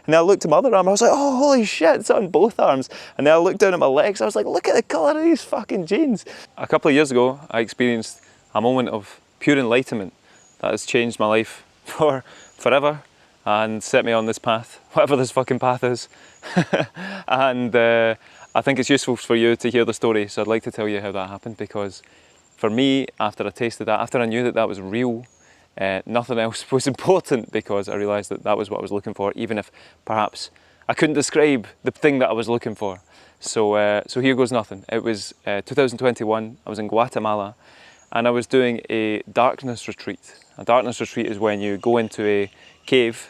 And then I looked at my other arm, I was like, oh, holy shit, it's on both arms. And then I looked down at my legs, I was like, look at the colour of these fucking jeans. A couple of years ago, I experienced a moment of pure enlightenment that has changed my life for forever and set me on this path, whatever this fucking path is. And I think it's useful for you to hear the story, so I'd like to tell you how that happened, because for me, after I tasted that, after I knew that that was real, nothing else was important, because I realised that that was what I was looking for, even if perhaps I couldn't describe the thing that I was looking for. So here goes nothing. It was 2021, I was in Guatemala, and I was doing a darkness retreat. A darkness retreat is when you go into a cave.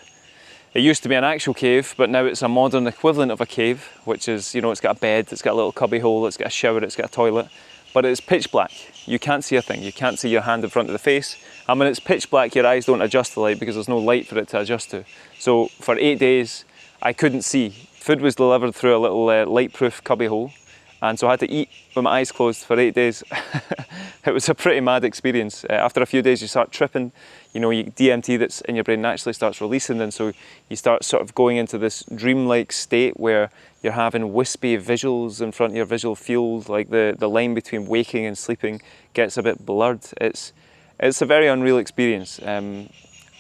It used to be an actual cave, but now it's a modern equivalent of a cave, which is, you know, it's got a bed, it's got a little cubby hole, it's got a shower, it's got a toilet, but it's pitch black. You can't see a thing. You can't see your hand in front of the face. And when it's pitch black, your eyes don't adjust to light because there's no light for it to adjust to. So for 8 days, I couldn't see. Food was delivered through a little light-proof cubby hole, and so I had to eat with my eyes closed for 8 days. It was a pretty mad experience. After a few days, you start tripping. You know, DMT that's in your brain naturally starts releasing, and so you start sort of going into this dreamlike state where you're having wispy visuals in front of your visual field, like the line between waking and sleeping gets a bit blurred. It's a very unreal experience. And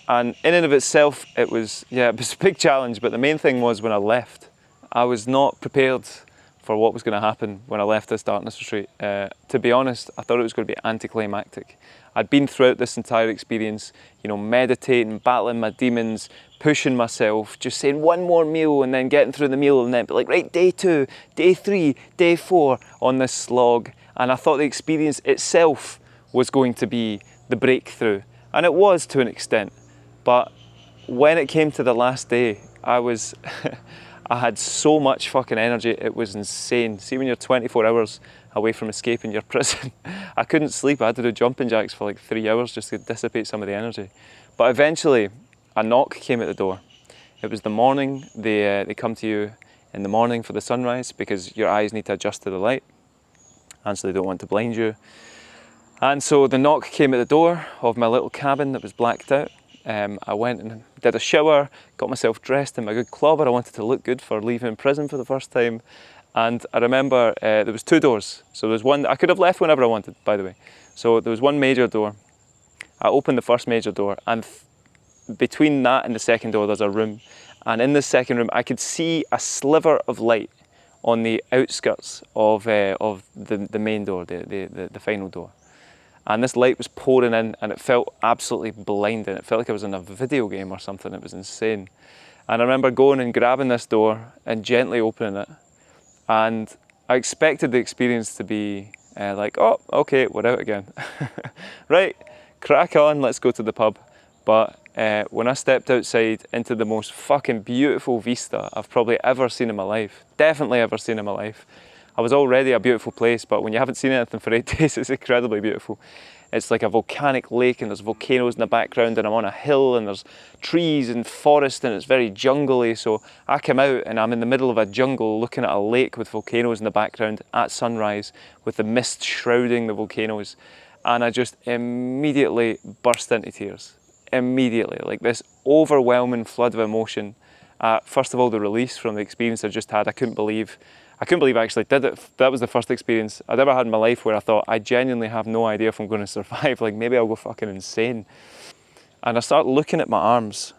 in and of itself, it was a big challenge, but the main thing was when I left, I was not prepared for what was going to happen when I left this darkness retreat. To be honest, I thought it was going to be anticlimactic. I'd been throughout this entire experience, you know, meditating, battling my demons, pushing myself, just saying one more meal and then getting through the meal and then be like, right, day 2, day 3, day 4 on this slog. And I thought the experience itself was going to be the breakthrough. And it was to an extent. But when it came to the last day, I had so much fucking energy, it was insane. See, when you're 24 hours away from escaping your prison, I couldn't sleep. I had to do jumping jacks for like 3 hours just to dissipate some of the energy. But eventually, a knock came at the door. It was the morning. They come to you in the morning for the sunrise because your eyes need to adjust to the light, and so they don't want to blind you. And so the knock came at the door of my little cabin that was blacked out. I went and did a shower, got myself dressed in my good clobber. I wanted to look good for leaving prison for the first time. And I remember there was 2 doors. So there was one, I could have left whenever I wanted, by the way. So there was one major door. I opened the first major door, and between that and the second door, there's a room. And in the second room, I could see a sliver of light on the outskirts of the main door, the final door. And this light was pouring in, and it felt absolutely blinding. It felt like I was in a video game or something. It was insane. And I remember going and grabbing this door and gently opening it. And I expected the experience to be like, oh, okay, we're out again. Right, crack on, let's go to the pub. But when I stepped outside into the most fucking beautiful vista I've probably ever seen in my life, definitely ever seen in my life. I was already a beautiful place, but when you haven't seen anything for 8 days, it's incredibly beautiful. It's like a volcanic lake, and there's volcanoes in the background, and I'm on a hill, and there's trees and forest, and it's very jungly. So I come out and I'm in the middle of a jungle looking at a lake with volcanoes in the background at sunrise with the mist shrouding the volcanoes. And I just immediately burst into tears. Immediately, like this overwhelming flood of emotion. First of all, the release from the experience I just had. I couldn't believe I actually did it. That was the first experience I'd ever had in my life where I thought, I genuinely have no idea if I'm going to survive. Like, maybe I'll go fucking insane. And I start looking at my arms,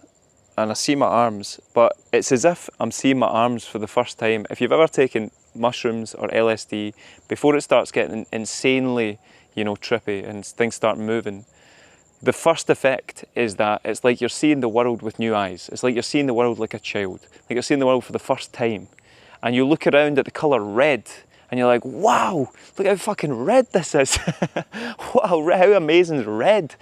and I see my arms, but it's as if I'm seeing my arms for the first time. If you've ever taken mushrooms or LSD, before it starts getting insanely, you know, trippy and things start moving, the first effect is that it's like you're seeing the world with new eyes. It's like you're seeing the world like a child, like you're seeing the world for the first time. And you look around at the colour red, and you're like, wow, look how fucking red this is. Wow, how amazing is red.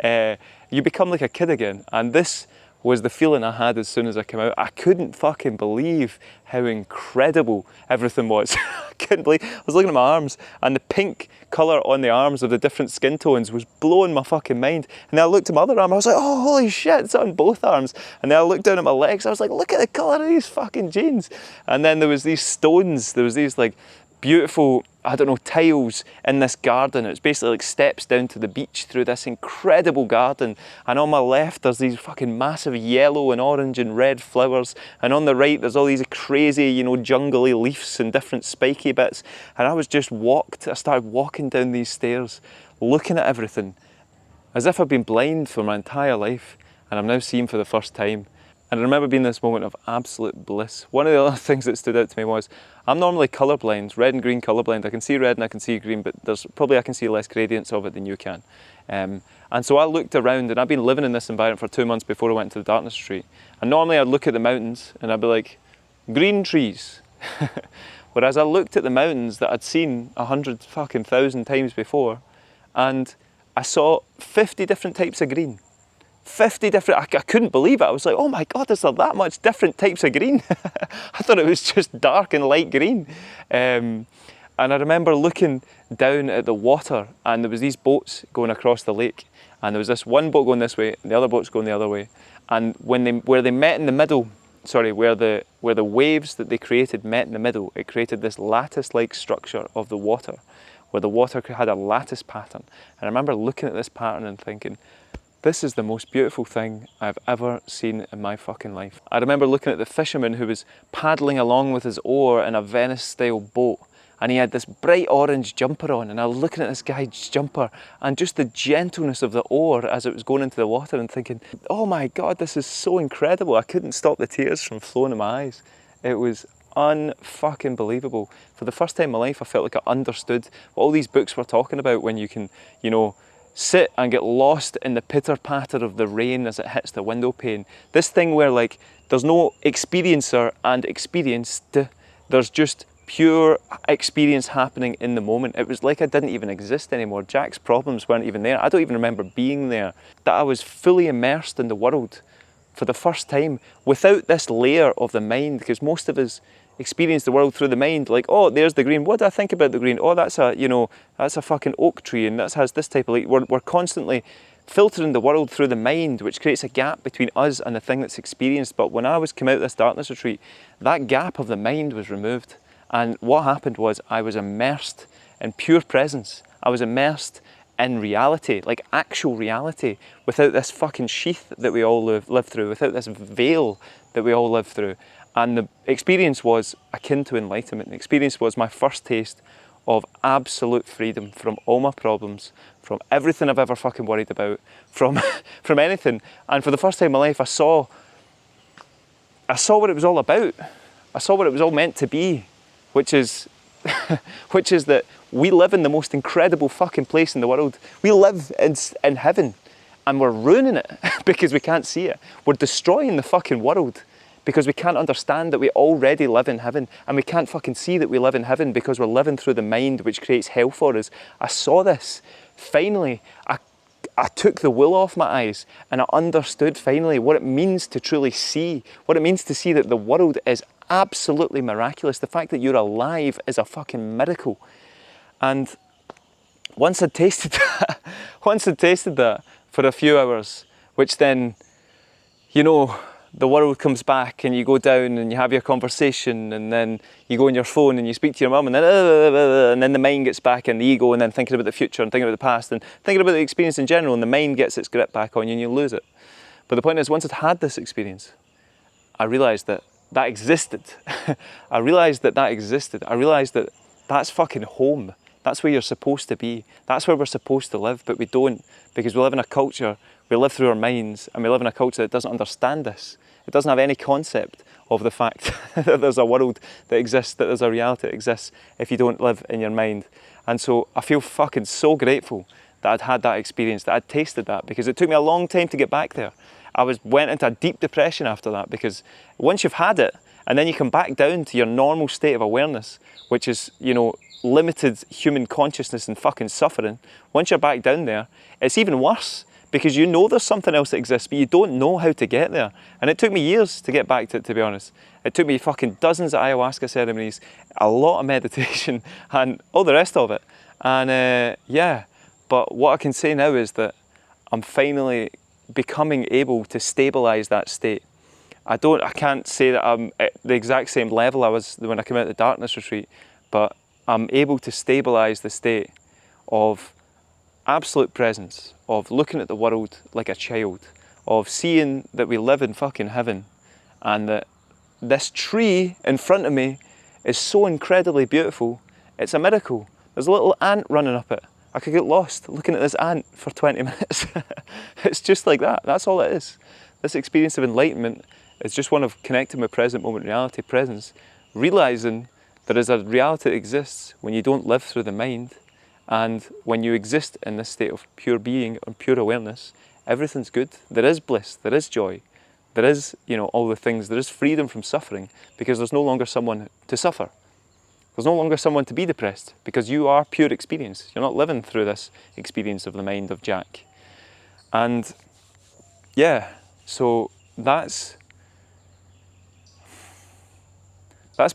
You become like a kid again. And this was the feeling I had as soon as I came out. I couldn't fucking believe how incredible everything was. I couldn't believe, I was looking at my arms, and the pink colour on the arms of the different skin tones was blowing my fucking mind. And then I looked at my other arm, I was like, oh, holy shit, it's on both arms. And then I looked down at my legs, I was like, look at the colour of these fucking jeans. And then there was these stones, there was these like beautiful, I don't know, tiles in this garden. It's basically like steps down to the beach through this incredible garden. And on my left, there's these fucking massive yellow and orange and red flowers. And on the right, there's all these crazy, you know, jungly leaves and different spiky bits. And I started walking down these stairs, looking at everything as if I've been blind for my entire life. And I'm now seeing for the first time. And I remember being this moment of absolute bliss. One of the other things that stood out to me was, I'm normally colourblind, red and green colourblind. I can see red and I can see green, but I can see less gradients of it than you can. And so I looked around, and I've been living in this environment for 2 months before I went to the darkness retreat. And normally I'd look at the mountains and I'd be like, green trees. Whereas I looked at the mountains that I'd seen 100,000 times before, and I saw 50 different types of green. 50 different, I couldn't believe it. I was like, oh my God, is there that much different types of green? I thought it was just dark and light green. And I remember looking down at the water, and there was these boats going across the lake, and there was this one boat going this way and the other boat's going the other way. And where they met in the middle, where the waves that they created met in the middle, it created this lattice-like structure of the water, where the water had a lattice pattern. And I remember looking at this pattern and thinking, this is the most beautiful thing I've ever seen in my fucking life. I remember looking at the fisherman who was paddling along with his oar in a Venice-style boat, and he had this bright orange jumper on, and I was looking at this guy's jumper and just the gentleness of the oar as it was going into the water, and thinking, oh my God, this is so incredible. I couldn't stop the tears from flowing in my eyes. It was unfucking believable. For the first time in my life, I felt like I understood what all these books were talking about, when you can, you know, sit and get lost in the pitter-patter of the rain as it hits the window pane. This thing where, like, there's no experiencer and experienced, there's just pure experience happening in the moment. It was like I didn't even exist anymore. Jack's problems weren't even there. I don't even remember being there. That I was fully immersed in the world for the first time without this layer of the mind, because most of us experience the world through the mind, like, oh, there's the green. What do I think about the green? Oh, that's a fucking oak tree, and that has this type of light. We're constantly filtering the world through the mind, which creates a gap between us and the thing that's experienced. But when I was come out of this darkness retreat, that gap of the mind was removed. And what happened was I was immersed in pure presence. I was immersed in reality, like actual reality, without this fucking sheath that we all live through, without this veil that we all live through. And the experience was akin to enlightenment. The experience was my first taste of absolute freedom from all my problems, from everything I've ever fucking worried about, from anything. And for the first time in my life, I saw what it was all about. I saw what it was all meant to be, which is that we live in the most incredible fucking place in the world. We live in heaven, and we're ruining it because we can't see it. We're destroying the fucking world because we can't understand that we already live in heaven, and we can't fucking see that we live in heaven because we're living through the mind, which creates hell for us. I saw this. Finally, I took the wool off my eyes, and I understood finally what it means to truly see, what it means to see that the world is absolutely miraculous. The fact that you're alive is a fucking miracle. And once I'd tasted that for a few hours, which then, you know, the world comes back and you go down and you have your conversation, and then you go on your phone and you speak to your mum, and then the mind gets back in the ego, and then thinking about the future and thinking about the past and thinking about the experience in general, and the mind gets its grip back on you and you lose it. But the point is, once I'd had this experience, I realised that existed. I realised that existed. I realised that that's fucking home. That's where you're supposed to be. That's where we're supposed to live, but we don't, because we live in a culture, we live through our minds, and we live in a culture that doesn't understand this. It doesn't have any concept of the fact that there's a world that exists, that there's a reality that exists if you don't live in your mind. And so I feel fucking so grateful that I'd had that experience, that I'd tasted that, because it took me a long time to get back there. Went into a deep depression after that, because once you've had it, and then you come back down to your normal state of awareness, which is, you know, limited human consciousness and fucking suffering, once you're back down there, it's even worse, because you know there's something else that exists, but you don't know how to get there. And it took me years to get back to be honest. It took me fucking dozens of ayahuasca ceremonies, a lot of meditation, and all the rest of it. And yeah, but what I can say now is that I'm finally becoming able to stabilise that state. I can't say that I'm at the exact same level I was when I came out of the darkness retreat, but I'm able to stabilize the state of absolute presence, of looking at the world like a child, of seeing that we live in fucking heaven, and that this tree in front of me is so incredibly beautiful. It's a miracle. There's a little ant running up it. I could get lost looking at this ant for 20 minutes. It's just like that. That's all it is. This experience of enlightenment is just one of connecting with present moment reality, presence, realizing there is a reality that exists when you don't live through the mind, and when you exist in this state of pure being and pure awareness, everything's good. There is bliss, there is joy, there is, all the things, there is freedom from suffering, because there's no longer someone to suffer. There's no longer someone to be depressed, because you are pure experience. You're not living through this experience of the mind of Jack. And yeah, so that's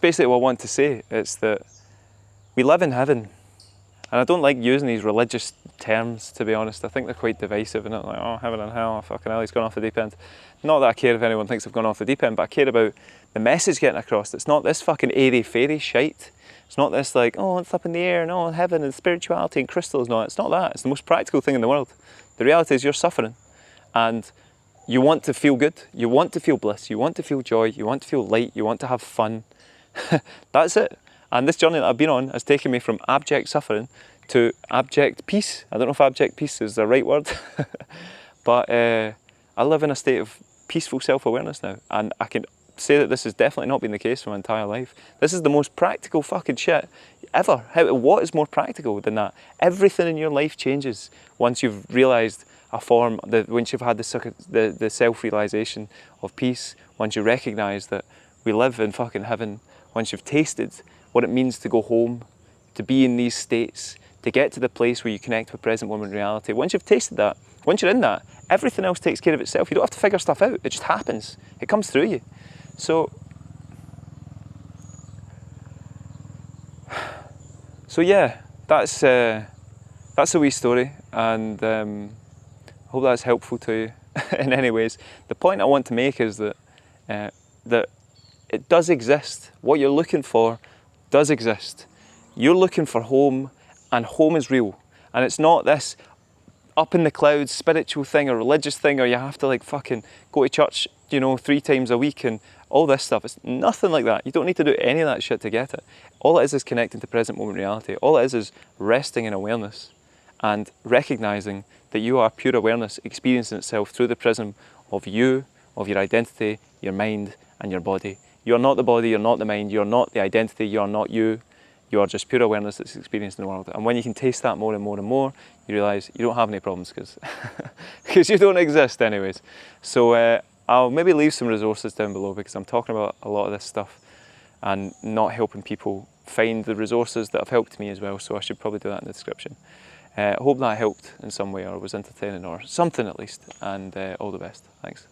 basically what I want to say. It's that we live in heaven. And I don't like using these religious terms, to be honest. I think they're quite divisive, and like, oh, heaven and hell, fucking hell, he's gone off the deep end. Not that I care if anyone thinks I've gone off the deep end, but I care about the message getting across. It's not this fucking airy-fairy shite. It's not this like, oh, it's up in the air, and oh, heaven and spirituality and crystals. No, it's not that. It's the most practical thing in the world. The reality is you're suffering, and you want to feel good. You want to feel bliss. You want to feel joy. You want to feel light. You want to have fun. That's it. And this journey that I've been on has taken me from abject suffering to abject peace. I don't know if abject peace is the right word, but I live in a state of peaceful self-awareness now, and I can say that this has definitely not been the case for my entire life. This is the most practical fucking shit ever. What is more practical than that? Everything in your life changes once you've realised a form, once you've had the self-realisation of peace, once you recognise that we live in fucking heaven, once you've tasted what it means to go home, to be in these states, to get to the place where you connect with present moment reality. Once you've tasted that, once you're in that, everything else takes care of itself. You don't have to figure stuff out. It just happens. It comes through you. So yeah, that's a wee story, and I hope that's helpful to you in any ways. The point I want to make is that that it does exist. What you're looking for does exist. You're looking for home, and home is real. And it's not this up in the clouds spiritual thing or religious thing, or you have to like fucking go to church, 3 times a week and all this stuff. It's nothing like that. You don't need to do any of that shit to get it. All it is connecting to present moment reality. All it is resting in awareness and recognizing that you are pure awareness experiencing itself through the prism of you, of your identity, your mind and your body. You're not the body, you're not the mind, you're not the identity, you're not you. You are just pure awareness that's experienced in the world. And when you can taste that more and more and more, you realise you don't have any problems because you don't exist anyways. So I'll maybe leave some resources down below, because I'm talking about a lot of this stuff and not helping people find the resources that have helped me as well. So I should probably do that in the description. I hope that helped in some way, or was entertaining or something at least. And all the best. Thanks.